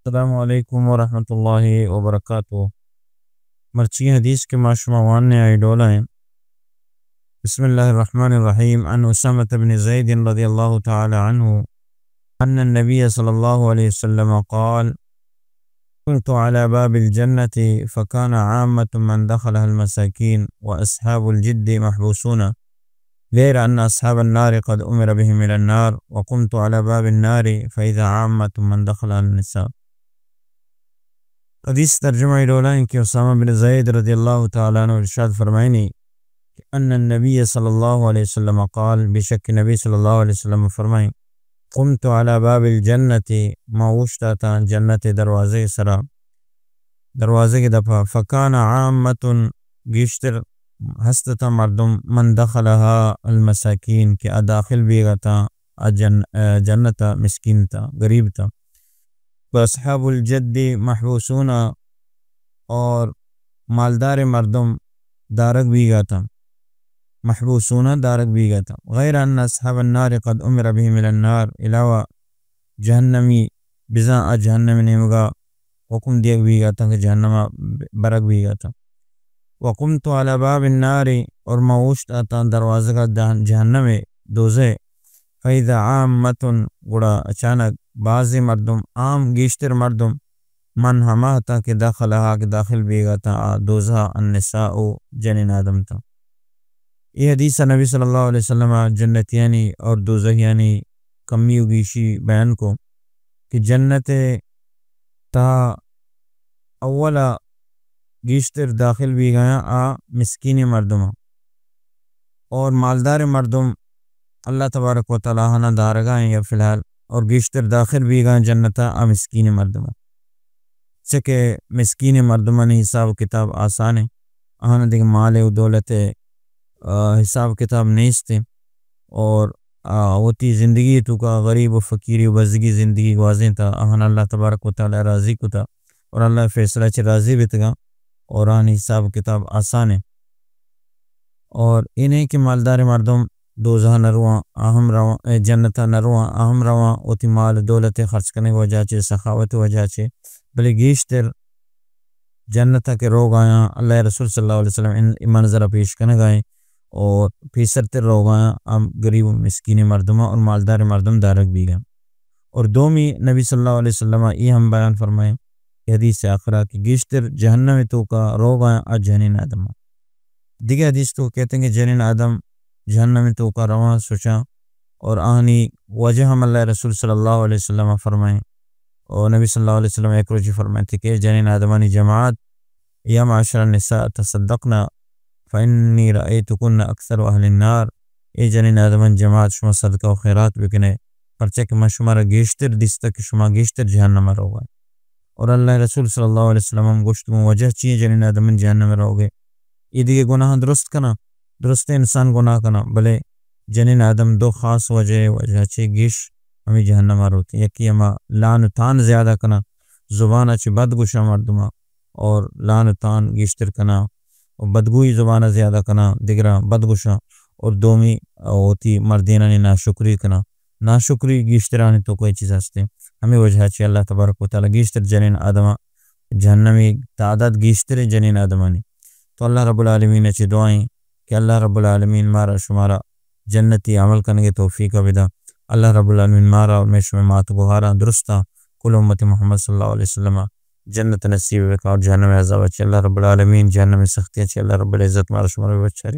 السلام علیکم ورحمۃ اللہ وبرکاتہ۔ مرچی حدیث کے معشومان نے آئیڈولا ہیں۔ بسم اللہ الرحمن الرحیم۔ عن اسامۃ بن زید رضی اللہ تعالی عنہ ان النبی صلی اللہ علیہ وسلم قال كنت على باب الجنة فكان عامة من دخلها المساكين وأصحاب الجد محبوسون غير أن أصحاب النار قد أمر بهم إلى النار وقمت على باب النار فإذا عامة من دخلها النساء۔ حدیث ترجمہ ڈولا ہے کہ اسامہ بن زید رضی اللہ تعالیٰ عنہ ارشاد فرمائنی کہ ان النبی صلی اللہ علیہ وسلم قال، بے شک نبی صلی اللہ علیہ وسلم فرمائیں، قمت على باب الجنت، ما وشتا تھا جنت دروازے سرا، دروازے کی دفعہ، فکان عامت گیشتر ہستتا مردم، من دخلها المساکین کہ داخل بھی گا تھا جنت مسکین تھا غریب تھا، اصحاب الجد محبوسون اور مالدار مردم دارک بھی گا تھا، محبوسون دارک بھی گا تھا، غیر ان اصحاب النار قد امر بهم الى النار، علاوہ جہنمی بزاں جہنم نے مگا حکم دیا بھی گا تھا کہ جہنم برک بھی گا تھا، وقمت على باب النار اور موشت آتا دروازہ کا جہنم دوزے، فإذا عامت گڑا اچانک بعضی مردم، عام گیشتر مردم، من ہما تھا کہ داخل بھی گا تھا دوزہ، النساء جنین آدم تھا۔ یہ حدیث نبی صلی اللہ علیہ وسلم جنتیانی اور دوزخیانی کمی گیشی بیان کو کہ جنت تا اولا گیشتر داخل بھی گیا مسکین مردم اور مالدار مردم اللہ تبارک و تعالیٰ ہنا دارگاہیں یا فی الحال، اور گیشتر داخل بھی گئے جنتا مسکین مردم، چکہ مسکین مردمانی حساب کتاب آسان ہے، آنا دیکھ مال و دولت حساب کتاب نیستے، اور ہوتی زندگی تو کا غریب و فقیری و بزگی زندگی واضح تھا، آنا اللہ تبارک و تعالیٰ راضی کو تھا اور اللہ فیصلہ چھ راضی بھی تھا، اور آنا حساب کتاب آسان ہے، اور انہیں کہ مالدار مردم دوزہ نرواں اہم رواں جنتا نرواں اہم رواں ہوتی مال دولت خرچ کرنے کی وجہ سے، سخاوت وجہ سے، بلے گیشتر جنتا کے روگ آیا اللہ رسول صلی اللہ علیہ وسلم ان منظرہ پیش کرنے گئے، اور پیسرتر روگ آیا غریب مسکین مردمہ اور مالدار مردم دارک بھی گئے، اور دومی نبی صلی اللہ علیہ وسلم یہ ہم بیان فرمائیں حدیث آخرہ کہ گیشتر جہنم تو کا روگ آیا جنین آدم، دیگر حدیث تو کہتے ہیں کہ جنین آدم جہنم تو کا رواں سوچا، اور آنی وجہ ہم اللہ رسول صلی اللہ علیہ وسلم فرمائیں، اور نبی صلی اللہ علیہ وسلم ایک روچی فرمائیں تھے کہ جنین آدمانی جماعت، یا معاشر النساء تصدقنا فإنی رأیتکن اکثر اہل النار، اے جنین آدمان جماعت شما صدقہ و خیرات بکنے پرچہ کہ میں شمارا گیشتر دیستا کہ شما گیشتر جہنم رہو گا، اور اللہ رسول صلی اللہ علیہ وسلم گوشت میں وجہ چیئے جنین آدمان جہنم رہو گے، یہ دیکھے گناہ درست کنا، درست انسان گناہ کنا، بلے جنین آدم دو خاص وجہ چھ گیش ہمیں جہنم ہوتی، یکی ہما لعنتان زیادہ کنا، زبانہ چھ بدگوشا مردمہ اور لعنتان گیشتر کنا، اور بدگوئی زبانہ زیادہ کنا دگرہ بدگوشا، اور دومی ہوتی مردینہ نے ناشکری کنا، ناشکری گیشترانی تو کوئی چیز ہستے، ہمیں وجہ چھ اللہ تبارک و تعالی گیشتر جنین آدمہ جہنمی تعداد گیشتر جنین آدمانی، تو اللہ رب العالمین اچھی دعائیں کہ اللہ رب العالمین مارا شمارا جنتی عمل کرنے کے توفیق عبدہ، اللہ رب العالمین مارا اور میں شمع مات گوھارا درستا کل امت محمد صلی اللہ علیہ وسلم جنت نصیب وکا اور جہنم عذاب اچھی، اللہ رب العالمین جہنم سختی اچھی، اللہ رب العزت مارا شمارا بچاری۔